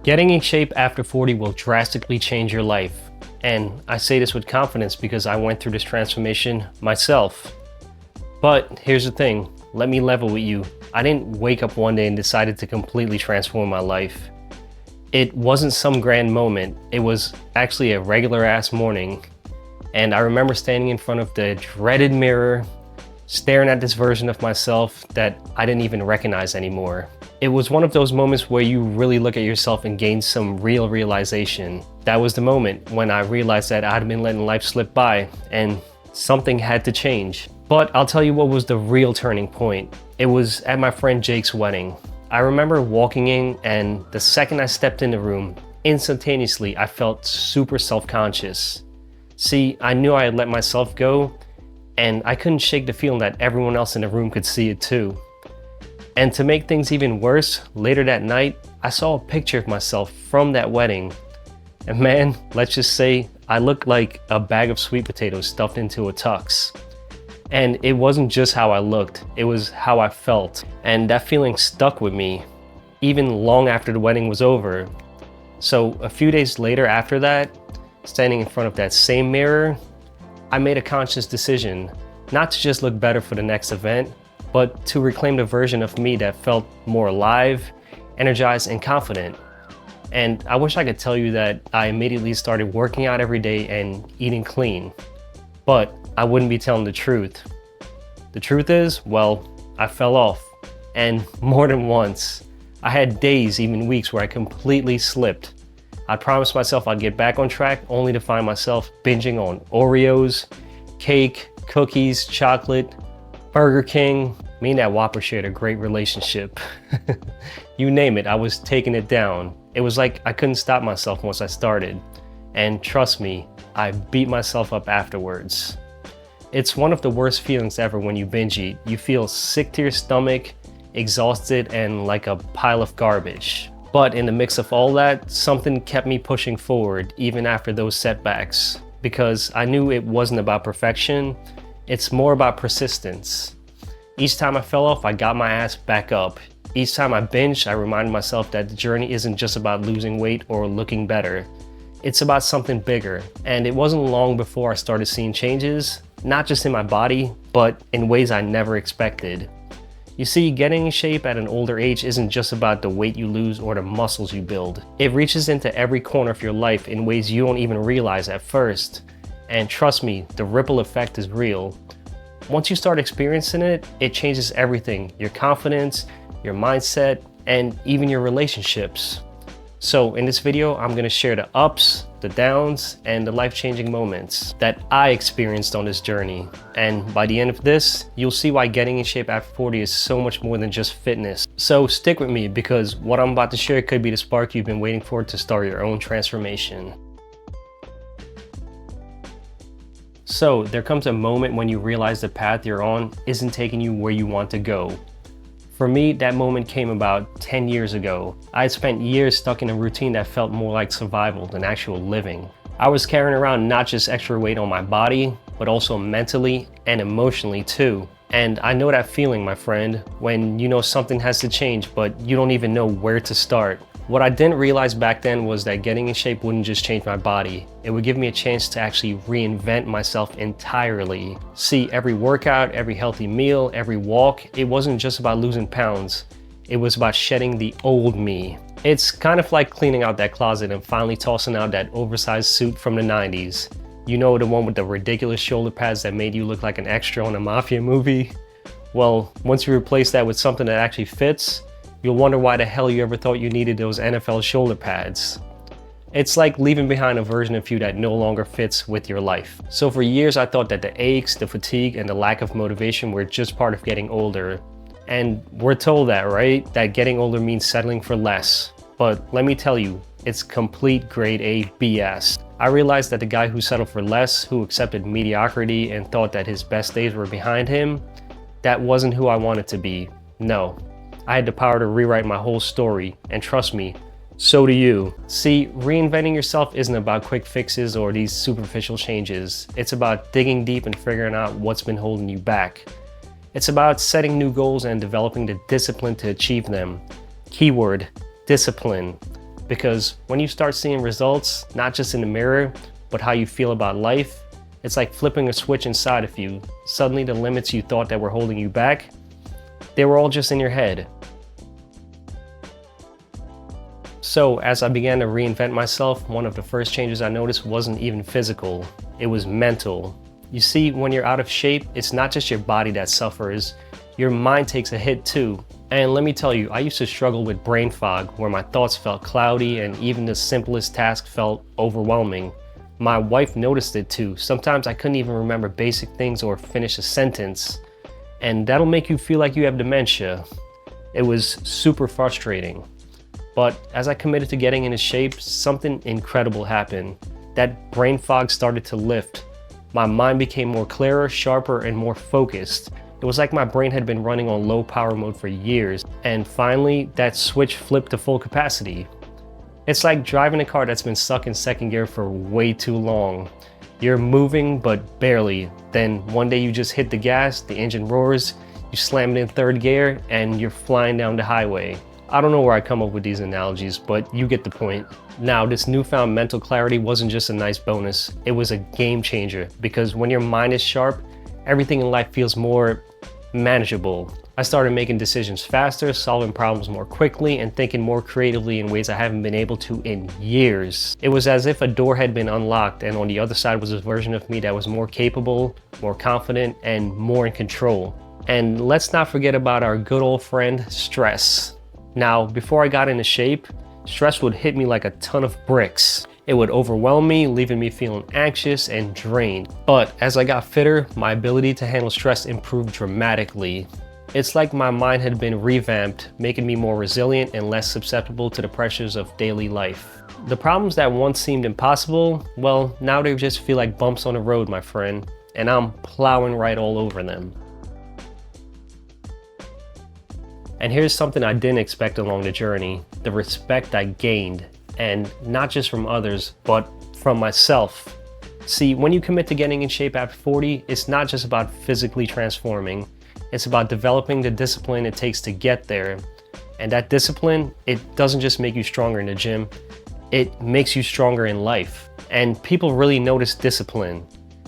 Getting in shape after 40 will drastically change your life. And I say this with confidence because I went through this transformation myself. But here's the thing, let me level with you. I didn't wake up one day and decided to completely transform my life. It wasn't some grand moment. It was actually a regular ass morning. And I remember standing in front of the dreaded mirror, staring at this version of myself that I didn't even recognize anymore. It was one of those moments where you really look at yourself and gain some real realization. That was the moment when I realized that I'd been letting life slip by and something had to change. But I'll tell you what was the real turning point. It was at my friend Jake's wedding. I remember walking in, and the second I stepped in the room, instantaneously I felt super self-conscious. See, I knew I had let myself go, and I couldn't shake the feeling that everyone else in the room could see it too. And to make things even worse, later that night, I saw a picture of myself from that wedding. And man, let's just say I looked like a bag of sweet potatoes stuffed into a tux. And it wasn't just how I looked, it was how I felt. And that feeling stuck with me, even long after the wedding was over. So a few days later after that, standing in front of that same mirror, I made a conscious decision not to just look better for the next event, but to reclaim the version of me that felt more alive, energized, and confident. And I wish I could tell you that I immediately started working out every day and eating clean, but I wouldn't be telling the truth. The truth is, well, I fell off, and more than once. I had days, even weeks, where I completely slipped. I promised myself I'd get back on track, only to find myself binging on Oreos, cake, cookies, chocolate, Burger King. Me and that Whopper shared a great relationship. You name it, I was taking it down. It was like I couldn't stop myself once I started. And trust me, I beat myself up afterwards. It's one of the worst feelings ever when you binge eat. You feel sick to your stomach, exhausted, and like a pile of garbage. But in the mix of all that, something kept me pushing forward even after those setbacks. Because I knew it wasn't about perfection, it's more about persistence. Each time I fell off, I got my ass back up. Each time I binged, I reminded myself that the journey isn't just about losing weight or looking better. It's about something bigger. And it wasn't long before I started seeing changes, not just in my body, but in ways I never expected. You see, getting in shape at an older age isn't just about the weight you lose or the muscles you build. It reaches into every corner of your life in ways you don't even realize at first. And trust me, the ripple effect is real. Once you start experiencing it, it changes everything. Your confidence, your mindset, and even your relationships. So in this video, I'm gonna share the ups, the downs, and the life-changing moments that I experienced on this journey. And by the end of this, you'll see why getting in shape after 40 is so much more than just fitness. So stick with me, because what I'm about to share could be the spark you've been waiting for to start your own transformation. So there comes a moment when you realize the path you're on isn't taking you where you want to go. For me, that moment came about 10 years ago. I had spent years stuck in a routine that felt more like survival than actual living. I was carrying around not just extra weight on my body, but also mentally and emotionally too. And I know that feeling, my friend, when you know something has to change, but you don't even know where to start. What I didn't realize back then was that getting in shape wouldn't just change my body. It would give me a chance to actually reinvent myself entirely. See, every workout, every healthy meal, every walk, it wasn't just about losing pounds. It was about shedding the old me. It's kind of like cleaning out that closet and finally tossing out that oversized suit from the 90s. You know, the one with the ridiculous shoulder pads that made you look like an extra on a mafia movie? Well, once you replace that with something that actually fits, you'll wonder why the hell you ever thought you needed those NFL shoulder pads. It's like leaving behind a version of you that no longer fits with your life. So for years I thought that the aches, the fatigue, and the lack of motivation were just part of getting older. And we're told that, right? That getting older means settling for less. But let me tell you, it's complete grade A BS. I realized that the guy who settled for less, who accepted mediocrity and thought that his best days were behind him, that wasn't who I wanted to be. No. I had the power to rewrite my whole story, and trust me, so do you. See, reinventing yourself isn't about quick fixes or these superficial changes. It's about digging deep and figuring out what's been holding you back. It's about setting new goals and developing the discipline to achieve them. Keyword, discipline. Because when you start seeing results, not just in the mirror, but how you feel about life, it's like flipping a switch inside of you. Suddenly the limits you thought that were holding you back, they were all just in your head. So as I began to reinvent myself, one of the first changes I noticed wasn't even physical, it was mental. You see, when you're out of shape, it's not just your body that suffers, your mind takes a hit too. And let me tell you, I used to struggle with brain fog, where my thoughts felt cloudy and even the simplest task felt overwhelming. My wife noticed it too. Sometimes I couldn't even remember basic things or finish a sentence. And that'll make you feel like you have dementia. It was super frustrating. But as I committed to getting into shape, something incredible happened. That brain fog started to lift. My mind became more clearer, sharper, and more focused. It was like my brain had been running on low power mode for years, and finally that switch flipped to full capacity. It's like driving a car that's been stuck in second gear for way too long. You're moving, but barely. Then one day you just hit the gas, the engine roars, you slam it in third gear, and you're flying down the highway. I don't know where I come up with these analogies, but you get the point. Now, this newfound mental clarity wasn't just a nice bonus, it was a game changer, because when your mind is sharp, everything in life feels more manageable. I started making decisions faster, solving problems more quickly, and thinking more creatively in ways I haven't been able to in years. It was as if a door had been unlocked, and on the other side was a version of me that was more capable, more confident, and more in control. And let's not forget about our good old friend, stress. Now, before I got into shape, stress would hit me like a ton of bricks. It would overwhelm me, leaving me feeling anxious and drained. But as I got fitter, my ability to handle stress improved dramatically. It's like my mind had been revamped, making me more resilient and less susceptible to the pressures of daily life. The problems that once seemed impossible, well, now they just feel like bumps on the road, my friend, and I'm plowing right all over them. And here's something I didn't expect along the journey, the respect I gained, and not just from others, but from myself. See, when you commit to getting in shape at 40, it's not just about physically transforming, it's about developing the discipline it takes to get there. And that discipline, it doesn't just make you stronger in the gym, it makes you stronger in life. And people really notice discipline.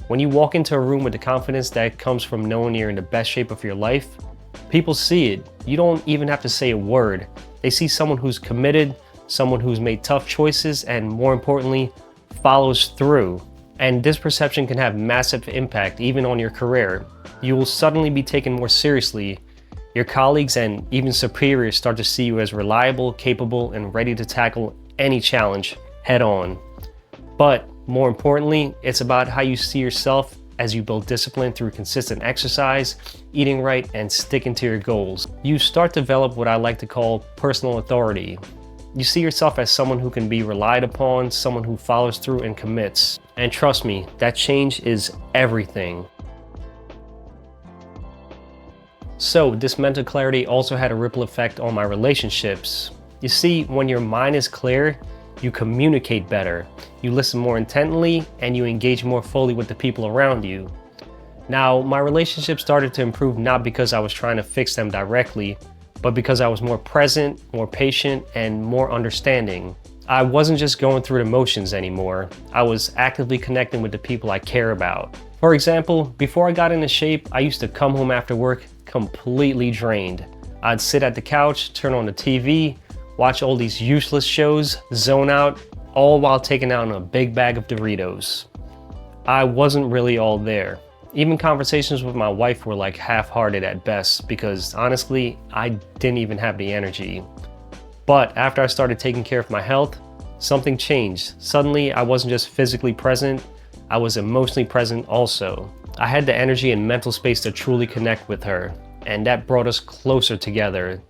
When you walk into a room with the confidence that comes from knowing you're in the best shape of your life, people see it. You don't even have to say a word. They see someone who's committed, someone who's made tough choices, and more importantly, follows through. And this perception can have massive impact even on your career. You will suddenly be taken more seriously. Your colleagues and even superiors start to see you as reliable, capable, and ready to tackle any challenge head on. But more importantly, it's about how you see yourself as you build discipline through consistent exercise, eating right, and sticking to your goals. You start to develop what I like to call personal authority. You see yourself as someone who can be relied upon, someone who follows through and commits. And trust me, that change is everything. So this mental clarity also had a ripple effect on my relationships. You see, when your mind is clear, you communicate better, you listen more intently, and you engage more fully with the people around you. Now, my relationships started to improve not because I was trying to fix them directly, but because I was more present, more patient, and more understanding. I wasn't just going through the motions anymore. I was actively connecting with the people I care about. For example, before I got into shape, I used to come home after work completely drained. I'd sit at the couch, turn on the TV, watch all these useless shows, zone out, all while taking out a big bag of Doritos. I wasn't really all there. Even conversations with my wife were like half-hearted at best because honestly, I didn't even have the energy. But after I started taking care of my health, something changed. Suddenly, I wasn't just physically present, I was emotionally present also. I had the energy and mental space to truly connect with her, and that brought us closer together.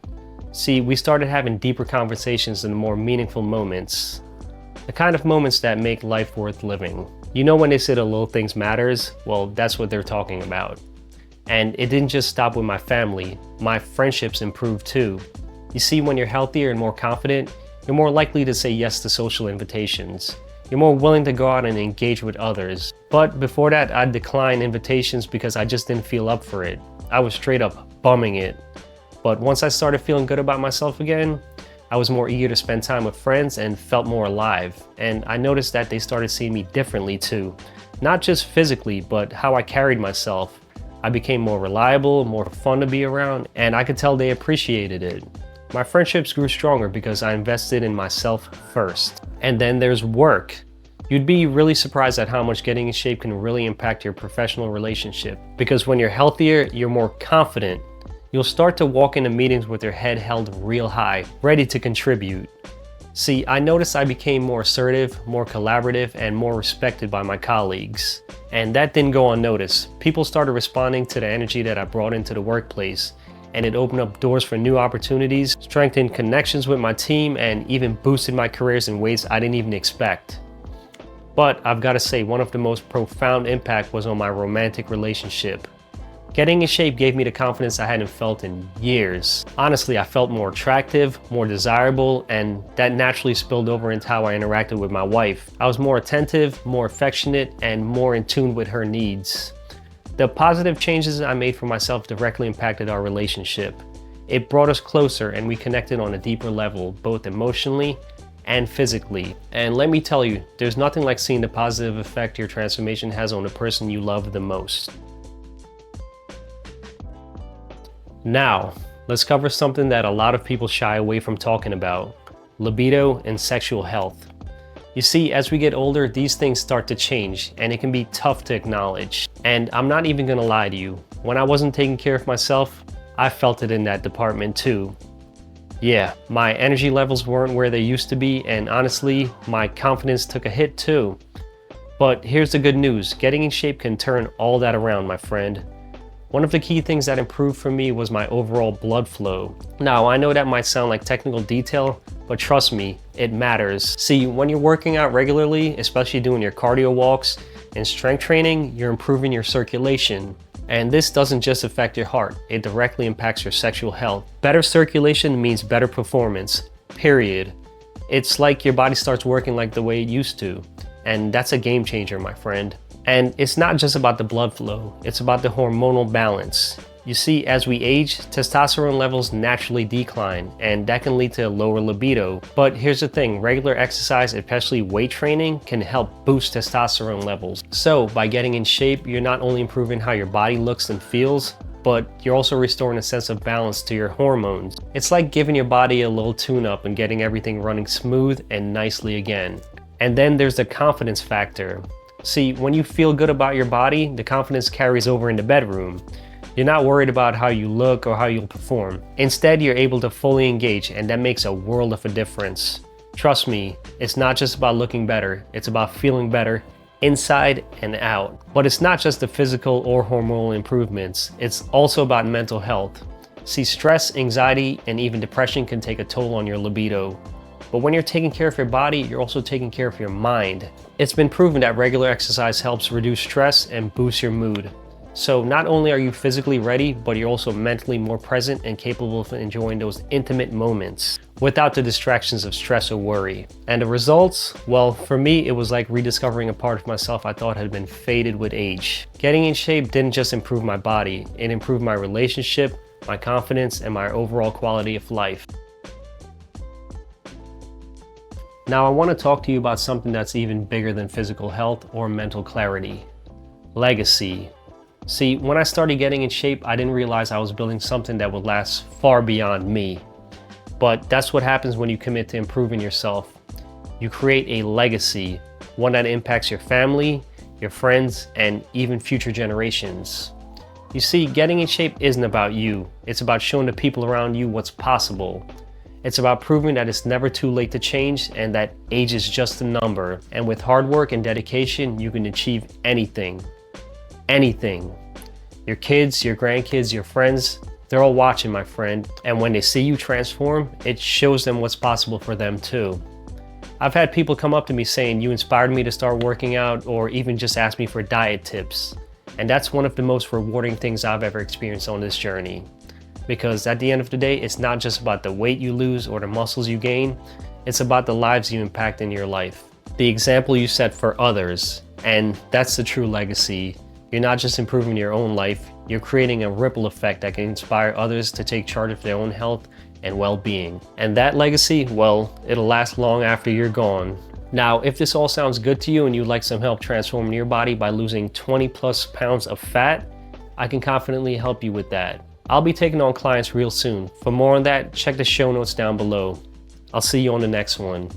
See, we started having deeper conversations in more meaningful moments. The kind of moments that make life worth living. You know when they say the little things matters? Well, that's what they're talking about. And it didn't just stop with my family. My friendships improved too. You see, when you're healthier and more confident, you're more likely to say yes to social invitations. You're more willing to go out and engage with others. But before that, I'd decline invitations because I just didn't feel up for it. I was straight up bumming it. But once I started feeling good about myself again, I was more eager to spend time with friends and felt more alive. And I noticed that they started seeing me differently too. Not just physically, but how I carried myself. I became more reliable, more fun to be around, and I could tell they appreciated it. My friendships grew stronger because I invested in myself first. And then there's work. You'd be really surprised at how much getting in shape can really impact your professional relationship. Because when you're healthier, you're more confident. You'll start to walk into meetings with your head held real high, ready to contribute. See, I noticed I became more assertive, more collaborative, and more respected by my colleagues. And that didn't go unnoticed. People started responding to the energy that I brought into the workplace, and it opened up doors for new opportunities, strengthened connections with my team, and even boosted my careers in ways I didn't even expect. But I've got to say, one of the most profound impact was on my romantic relationship. Getting in shape gave me the confidence I hadn't felt in years. Honestly, I felt more attractive, more desirable, and that naturally spilled over into how I interacted with my wife. I was more attentive, more affectionate, and more in tune with her needs. The positive changes I made for myself directly impacted our relationship. It brought us closer and we connected on a deeper level, both emotionally and physically. And let me tell you, there's nothing like seeing the positive effect your transformation has on the person you love the most. Now, let's cover something that a lot of people shy away from talking about: libido and sexual health. You see, as we get older, these things start to change, and it can be tough to acknowledge. And I'm not even gonna lie to you, when I wasn't taking care of myself, I felt it in that department too. Yeah, my energy levels weren't where they used to be, and honestly, my confidence took a hit too. But here's the good news: getting in shape can turn all that around, my friend. One of the key things that improved for me was my overall blood flow. Now, I know that might sound like technical detail, but trust me, it matters. See, when you're working out regularly, especially doing your cardio walks and strength training, you're improving your circulation. And this doesn't just affect your heart, it directly impacts your sexual health. Better circulation means better performance, period. It's like your body starts working like the way it used to. And that's a game changer, my friend. And it's not just about the blood flow, it's about the hormonal balance. You see, as we age, testosterone levels naturally decline, and that can lead to a lower libido. But here's the thing, regular exercise, especially weight training, can help boost testosterone levels. So by getting in shape, you're not only improving how your body looks and feels, but you're also restoring a sense of balance to your hormones. It's like giving your body a little tune-up and getting everything running smooth and nicely again. And then there's the confidence factor. See, when you feel good about your body, the confidence carries over in the bedroom. You're not worried about how you look or how you'll perform. Instead, you're able to fully engage, and that makes a world of a difference. Trust me, it's not just about looking better, it's about feeling better inside and out. But it's not just the physical or hormonal improvements, it's also about mental health. See, stress, anxiety, and even depression can take a toll on your libido. But when you're taking care of your body, you're also taking care of your mind. It's been proven that regular exercise helps reduce stress and boost your mood. So not only are you physically ready, but you're also mentally more present and capable of enjoying those intimate moments without the distractions of stress or worry. And the results? Well, for me, it was like rediscovering a part of myself I thought had been faded with age. Getting in shape didn't just improve my body, it improved my relationship, my confidence, and my overall quality of life. Now I want to talk to you about something that's even bigger than physical health or mental clarity: legacy. See, when I started getting in shape, I didn't realize I was building something that would last far beyond me. But that's what happens when you commit to improving yourself. You create a legacy, one that impacts your family, your friends, and even future generations. You see, getting in shape isn't about you. It's about showing the people around you what's possible. It's about proving that it's never too late to change and that age is just a number. And with hard work and dedication, you can achieve anything. Anything. Your kids, your grandkids, your friends, they're all watching, my friend. And when they see you transform, it shows them what's possible for them too. I've had people come up to me saying, "You inspired me to start working out," or even just ask me for diet tips. And that's one of the most rewarding things I've ever experienced on this journey. Because at the end of the day, it's not just about the weight you lose or the muscles you gain, it's about the lives you impact in your life. The example you set for others, and that's the true legacy. You're not just improving your own life, you're creating a ripple effect that can inspire others to take charge of their own health and well-being. And that legacy, well, it'll last long after you're gone. Now, if this all sounds good to you and you'd like some help transforming your body by losing 20+ pounds of fat, I can confidently help you with that. I'll be taking on clients real soon. For more on that, check the show notes down below. I'll see you on the next one.